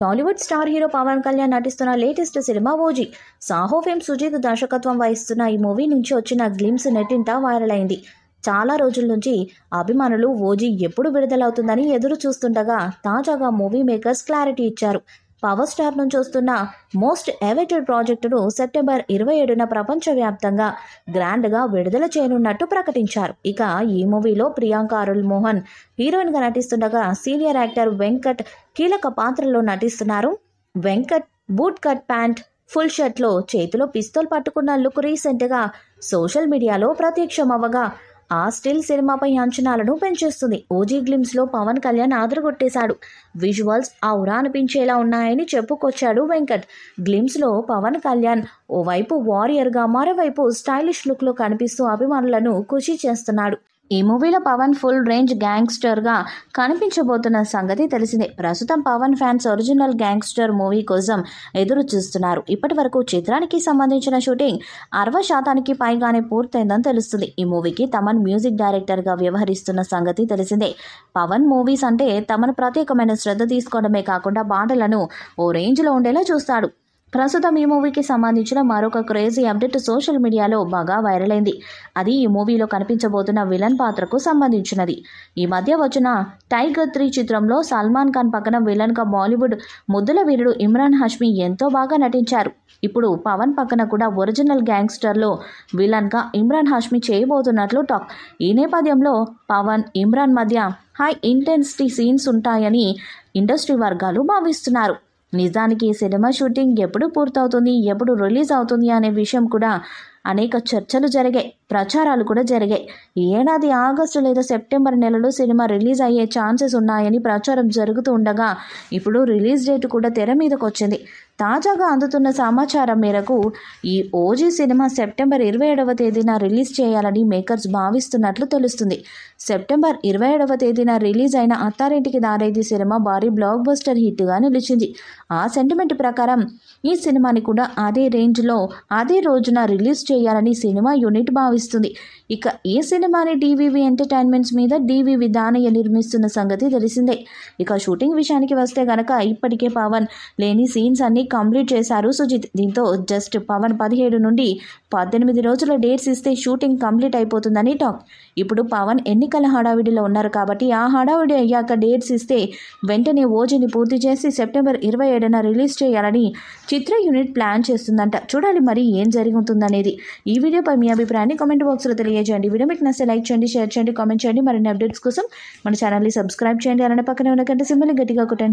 Tollywood star hero Pawan Kalyan నటిస్తున్న latest cinema OG. Saaho fame Sujeeth దర్శకత్వం వహిస్తున్న ఈ మూవీ నుంచి వచ్చిన గ్లిమ్స్ నెట్టింట వైరల్ అయింది. చాలా రోజుల నుంచి అభిమానులు ఓజీ ఎప్పుడు విడుదలవుతుందని ఎదురు చూస్తుండగా తాజాగా మూవీ మేకర్స్ క్లారిటీ ఇచ్చారు. పవర్ స్టార్ నుంచి వస్తున్న మోస్ట్ ఎవైటెడ్ ప్రాజెక్టును సెప్టెంబర్ 27న ప్రపంచవ్యాప్తంగా గ్రాండ్గా విడుదల చేయనున్నట్టు ప్రకటించారు. ఇక ఈ మూవీలో ప్రియాంక అరుల్ మోహన్ హీరోయిన్గా నటిస్తుండగా సీనియర్ యాక్టర్ వెంకట్ కీలక పాత్రలో నటిస్తున్నారు. Venkat boot cut pant, full షర్ట్లో చేతిలో పిస్తోల్ పట్టుకున్న లుక్ రీసెంట్గా సోషల్ మీడియాలో ప్రత్యక్షమవ్వగా ఆ స్టిల్ సినిమాపై అంచనాలను పెంచేస్తుంది. ఓజీ గ్లిమ్స్లో పవన్ కళ్యాణ్ ఆదరగొట్టేశాడు. విజువల్స్ ఔరా అనిపించేలా ఉన్నాయని చెప్పుకొచ్చాడు వెంకట్. గ్లిమ్స్లో పవన్ కళ్యాణ్ ఓవైపు వారియర్గా, మరోవైపు స్టైలిష్ లుక్లో కనిపిస్తూ అభిమానులను ఖుషి చేస్తున్నాడు. ఈ మూవీలో పవన్ ఫుల్ రేంజ్ గ్యాంగ్స్టర్గా కనిపించబోతున్న సంగతి తెలిసిందే. ప్రస్తుతం Pawan fans original gangster movie కోసం ఎదురు చూస్తున్నారు. ఇప్పటి వరకు చిత్రానికి సంబంధించిన షూటింగ్ 60% పైగానే పూర్తయిందని తెలుస్తుంది. ఈ మూవీకి తమన్ మ్యూజిక్ డైరెక్టర్గా వ్యవహరిస్తున్న సంగతి తెలిసిందే. పవన్ మూవీస్ అంటే తమన్ ప్రత్యేకమైన శ్రద్ధ తీసుకోవడమే కాకుండా పాటలను ఓ రేంజ్లో ఉండేలా చూస్తాడు. ప్రస్తుతం ఈ మూవీకి సంబంధించిన మరొక క్రేజీ అప్డేట్ సోషల్ మీడియాలో బాగా వైరల్ అయింది. అది ఈ మూవీలో కనిపించబోతున్న విలన్ పాత్రకు సంబంధించినది. ఈ మధ్య వచ్చిన టైగర్ 3 చిత్రంలో సల్మాన్ ఖాన్ పక్కన విలన్గా బాలీవుడ్ ముద్దుల వీరుడు ఇమ్రాన్ హష్మీ ఎంతో బాగా నటించారు. ఇప్పుడు పవన్ పక్కన కూడా ఒరిజినల్ గ్యాంగ్స్టర్లో విలన్గా ఇమ్రాన్ హష్మీ చేయబోతున్నట్లు టాక్. ఈ నేపథ్యంలో పవన్, ఇమ్రాన్ మధ్య హై ఇంటెన్సిటీ సీన్స్ ఉంటాయని ఇండస్ట్రీ వర్గాలు భావిస్తున్నారు. నిజానికి ఈ సినిమా షూటింగ్ ఎప్పుడు పూర్తవుతుంది, ఎప్పుడు రిలీజ్ అవుతుంది అనే విషయం కూడా అనేక చర్చలు జరిగాయి, ప్రచారాలు కూడా జరిగాయి. ఈ ఏడాది ఆగస్టు లేదా సెప్టెంబర్ నెలలో సినిమా రిలీజ్ అయ్యే ఛాన్సెస్ ఉన్నాయని ప్రచారం జరుగుతూ ఉండగా ఇప్పుడు రిలీజ్ డేట్ కూడా తెర మీదకు వచ్చింది. తాజాగా అందుతున్న సమాచారం మేరకు ఈ ఓజీ సినిమా సెప్టెంబర్ 27వ తేదీన రిలీజ్ చేయాలని మేకర్స్ భావిస్తున్నట్లు తెలుస్తుంది. సెప్టెంబర్ 27వ తేదీన రిలీజ్ అయిన అత్తారింటికి దారేది సినిమా భారీ బ్లాక్ బస్టర్ హిట్గా నిలిచింది. ఆ సెంటిమెంట్ ప్రకారం ఈ సినిమాని కూడా అదే రేంజ్లో అదే రోజున రిలీజ్ చేయాలని సినిమా యూనిట్ భావిస్తుంది. ఇక ఈ సినిమాని డివివి ఎంటర్టైన్మెంట్స్ మీద డివివి దానయ్య నిర్మిస్తున్న సంగతి తెలిసిందే. ఇక షూటింగ్ విషయానికి వస్తే గనక ఇప్పటికే పవన్ లేని సీన్స్ అన్ని కంప్లీట్ చేశారు సుజిత్. దీంతో జస్ట్ పవన్ 17 నుండి 18 రోజుల డేట్స్ ఇస్తే షూటింగ్ కంప్లీట్ అయిపోతుందని టాక్. ఇప్పుడు పవన్ ఎన్నికల హడావిడిలో ఉన్నారు కాబట్టి ఆ హడావిడి అయ్యాక డేట్స్ ఇస్తే వెంటనే ఓజీని పూర్తి చేసి సెప్టెంబర్ 27న రిలీజ్ చేయాలని చిత్ర యూనిట్ ప్లాన్ చేస్తుందంట. చూడాలి మరి ఏం జరుగుతుందనేది. ఈ వీడియోపై మీ అభిప్రాయాన్ని కామెంట్ బాక్స్లో తెలియజేయండి. వీడియో మీకు నచ్చితే లైక్ చేయండి, షేర్ చేయండి, కామెంట్ చేయండి. మరిన్ని అప్డేట్స్ కోసం మన ఛానల్ని సబ్స్క్రైబ్ చేయండి. అలానే పక్కనే ఉన్న గంట సింబల్ని గట్టిగా కొట్టండి.